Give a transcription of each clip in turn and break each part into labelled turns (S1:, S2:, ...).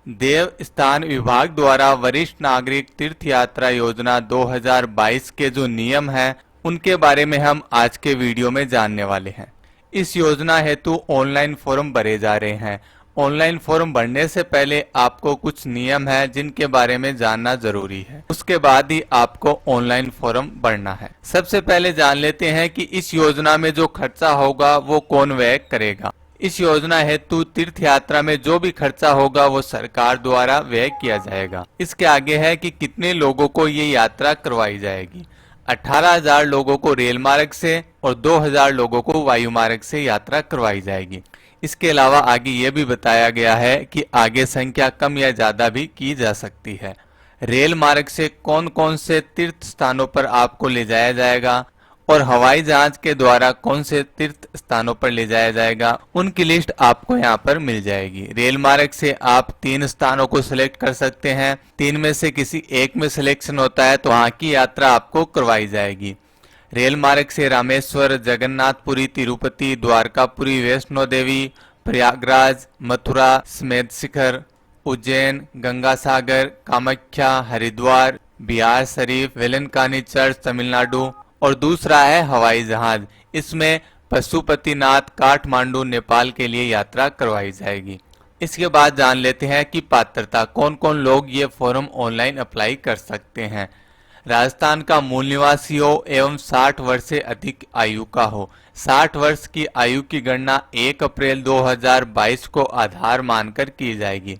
S1: देवस्थान विभाग द्वारा वरिष्ठ नागरिक तीर्थ यात्रा योजना 2022 के जो नियम हैं उनके बारे में हम आज के वीडियो में जानने वाले हैं। इस योजना हेतु ऑनलाइन फॉर्म भरे जा रहे हैं। ऑनलाइन फॉर्म भरने से पहले आपको कुछ नियम है जिनके बारे में जानना जरूरी है, उसके बाद ही आपको ऑनलाइन फॉर्म भरना है। सबसे पहले जान लेते हैं कि इस योजना में जो खर्चा होगा वो कौन व्यय करेगा। इस योजना हेतु तीर्थ यात्रा में जो भी खर्चा होगा वो सरकार द्वारा व्यय किया जाएगा। इसके आगे है कि कितने लोगों को ये यात्रा करवाई जाएगी। 18,000 लोगों को रेल मार्ग से और 2,000 लोगों को वायु मार्ग से यात्रा करवाई जाएगी। इसके अलावा आगे ये भी बताया गया है कि आगे संख्या कम या ज्यादा भी की जा सकती है। रेल मार्ग से कौन कौन से तीर्थ स्थानों पर आपको ले जाया जाएगा और हवाई जहाज के द्वारा कौन से तीर्थ स्थानों पर ले जाया जाएगा, उनकी लिस्ट आपको यहाँ पर मिल जाएगी। रेल मार्ग से आप 3 स्थानों को सिलेक्ट कर सकते हैं। 3 में से किसी एक में सिलेक्शन होता है तो वहाँ की यात्रा आपको करवाई जाएगी। रेल मार्ग से रामेश्वर, जगन्नाथपुरी, तिरुपति, द्वारकापुरी, वैष्णो देवी, प्रयागराज, मथुरा, स्मेध शिखर, उज्जैन, गंगा सागर, कामाख्या, हरिद्वार, बिहार शरीफ, वेलंकन्नी चर्च, तमिलनाडु। और दूसरा है हवाई जहाज, इसमें पशुपतिनाथ, काठमांडू, नेपाल के लिए यात्रा करवाई जाएगी। इसके बाद जान लेते हैं कि पात्रता कौन कौन लोग ये फॉर्म ऑनलाइन अप्लाई कर सकते हैं। राजस्थान का मूल निवासी हो एवं 60 वर्ष से अधिक आयु का हो। 60 वर्ष की आयु की गणना 1 अप्रैल 2022 को आधार मानकर की जाएगी,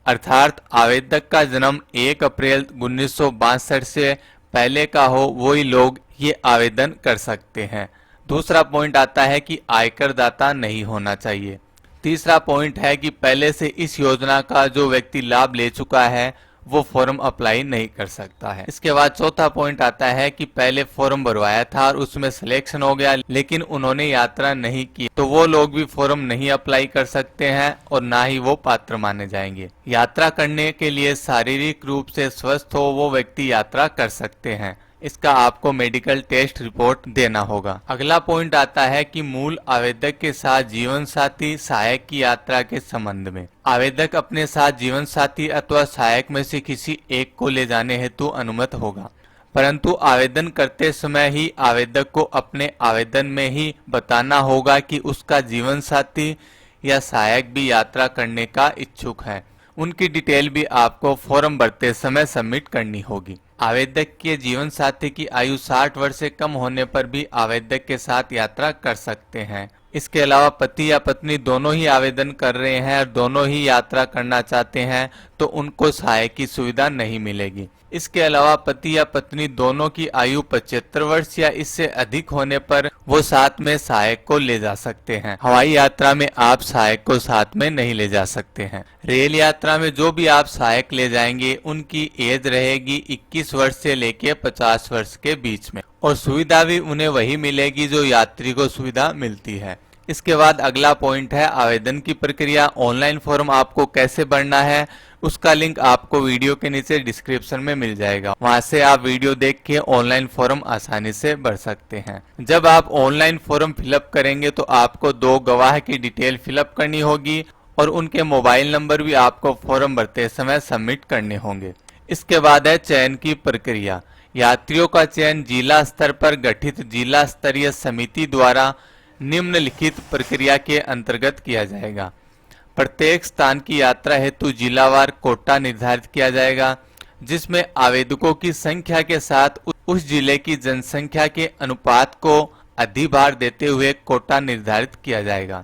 S1: अर्थात आवेदक का जन्म 1 अप्रैल 1962 से पहले का हो वही लोग ये आवेदन कर सकते हैं। दूसरा पॉइंट आता है कि आयकर दाता नहीं होना चाहिए। तीसरा पॉइंट है कि पहले से इस योजना का जो व्यक्ति लाभ ले चुका है वो फॉर्म अप्लाई नहीं कर सकता है। इसके बाद चौथा पॉइंट आता है कि पहले फॉर्म भरवाया था और उसमें सिलेक्शन हो गया लेकिन उन्होंने यात्रा नहीं की तो वो लोग भी फॉर्म नहीं अप्लाई कर सकते हैं और ना ही वो पात्र माने जाएंगे। यात्रा करने के लिए शारीरिक रूप से स्वस्थ हो वो व्यक्ति यात्रा कर सकते हैं। इसका आपको मेडिकल टेस्ट रिपोर्ट देना होगा। अगला पॉइंट आता है कि मूल आवेदक के साथ जीवन साथी सहायक की यात्रा के संबंध में। आवेदक अपने साथ जीवन साथी अथवा सहायक में से किसी एक को ले जाने हेतु अनुमत होगा, परंतु आवेदन करते समय ही आवेदक को अपने आवेदन में ही बताना होगा कि उसका जीवन साथी या सहायक भी यात्रा करने का इच्छुक है। उनकी डिटेल भी आपको फॉर्म भरते समय सबमिट करनी होगी। आवेदक के जीवन साथी की आयु 60 वर्ष से कम होने पर भी आवेदक के साथ यात्रा कर सकते हैं। इसके अलावा पति या पत्नी दोनों ही आवेदन कर रहे हैं और दोनों ही यात्रा करना चाहते हैं तो उनको सहायक की सुविधा नहीं मिलेगी। इसके अलावा पति या पत्नी दोनों की आयु 75 वर्ष या इससे अधिक होने पर वो साथ में सहायक को ले जा सकते हैं। हवाई यात्रा में आप सहायक को साथ में नहीं ले जा सकते हैं। रेल यात्रा में जो भी आप सहायक ले जाएंगे उनकी एज रहेगी 21 वर्ष से लेके 50 वर्ष के बीच में और सुविधा भी उन्हें वही मिलेगी जो यात्री को सुविधा मिलती है। इसके बाद अगला पॉइंट है आवेदन की प्रक्रिया। ऑनलाइन फॉर्म आपको कैसे भरना है उसका लिंक आपको वीडियो के नीचे डिस्क्रिप्शन में मिल जाएगा, वहां से आप वीडियो देख के ऑनलाइन फॉर्म आसानी से भर सकते हैं। जब आप ऑनलाइन फॉर्म फिलअप करेंगे तो आपको 2 गवाह की डिटेल फिलअप करनी होगी और उनके मोबाइल नंबर भी आपको फॉर्म भरते समय सबमिट करने होंगे। इसके बाद है चयन की प्रक्रिया। यात्रियों का चयन जिला स्तर पर गठित जिला स्तरीय समिति द्वारा निम्नलिखित प्रक्रिया के अंतर्गत किया जाएगा। प्रत्येक स्थान की यात्रा हेतु जिलावार कोटा निर्धारित किया जाएगा, जिसमें आवेदकों की संख्या के साथ उस जिले की जनसंख्या के अनुपात को अधिभार देते हुए कोटा निर्धारित किया जाएगा।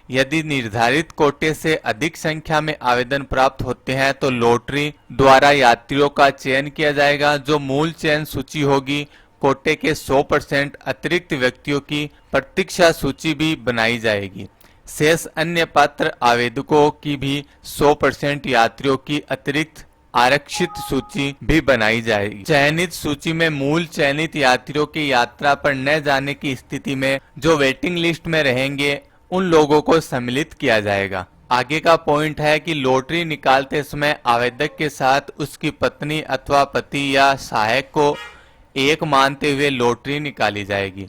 S1: यदि निर्धारित कोटे से अधिक संख्या में आवेदन प्राप्त होते हैं तो लॉटरी द्वारा यात्रियों का चयन किया जाएगा। जो मूल चयन सूची होगी कोटे के 100% अतिरिक्त व्यक्तियों की प्रतीक्षा सूची भी बनाई जाएगी। शेष अन्य पात्र आवेदकों की भी 100% यात्रियों की अतिरिक्त आरक्षित सूची भी बनाई जाएगी। चयनित सूची में मूल चयनित यात्रियों की यात्रा पर न जाने की स्थिति में जो वेटिंग लिस्ट में रहेंगे उन लोगों को सम्मिलित किया जाएगा। आगे का पॉइंट है कि लॉटरी निकालते समय आवेदक के साथ उसकी पत्नी अथवा पति या सहायक को एक मानते हुए लॉटरी निकाली जाएगी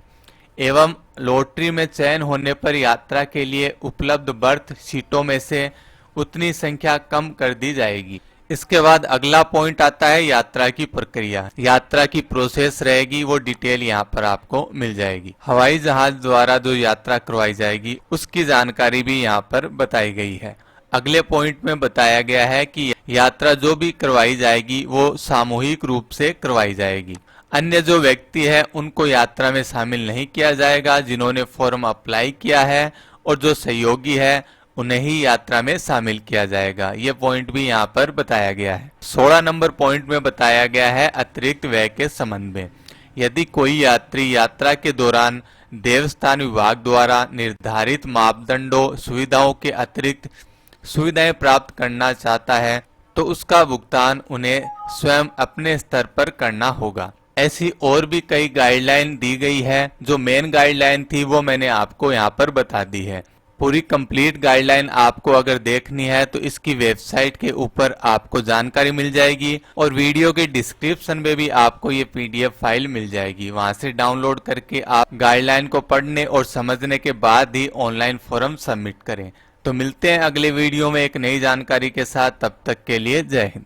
S1: एवं लॉटरी में चयन होने पर यात्रा के लिए उपलब्ध बर्थ सीटों में से उतनी संख्या कम कर दी जाएगी। इसके बाद अगला पॉइंट आता है यात्रा की प्रक्रिया। यात्रा की प्रोसेस रहेगी, वो डिटेल यहाँ पर आपको मिल जाएगी। हवाई जहाज द्वारा जो यात्रा करवाई जाएगी उसकी जानकारी भी यहाँ पर बताई गई है। अगले पॉइंट में बताया गया है कि यात्रा जो भी करवाई जाएगी वो सामूहिक रूप से करवाई जाएगी। अन्य जो व्यक्ति है उनको यात्रा में शामिल नहीं किया जाएगा। जिन्होंने फॉर्म अप्लाई किया है और जो सहयोगी है उन्हें ही यात्रा में शामिल किया जाएगा। ये पॉइंट भी यहाँ पर बताया गया है। 16 नंबर पॉइंट में बताया गया है अतिरिक्त व्यय के संबंध में। यदि कोई यात्री यात्रा के दौरान देवस्थान विभाग द्वारा निर्धारित मापदंडों सुविधाओं के अतिरिक्त सुविधाएं प्राप्त करना चाहता है तो उसका भुगतान उन्हें स्वयं अपने स्तर पर करना होगा। ऐसी और भी कई गाइडलाइन दी गई है। जो मेन गाइडलाइन थी वो मैंने आपको यहाँ पर बता दी है। पूरी कंप्लीट गाइडलाइन आपको अगर देखनी है तो इसकी वेबसाइट के ऊपर आपको जानकारी मिल जाएगी और वीडियो के डिस्क्रिप्शन में भी आपको ये पीडीएफ फाइल मिल जाएगी। वहां से डाउनलोड करके आप गाइडलाइन को पढ़ने और समझने के बाद ही ऑनलाइन फॉर्म सबमिट करें। तो मिलते हैं अगले वीडियो में एक नई जानकारी के साथ। तब तक के लिए जय हिंद।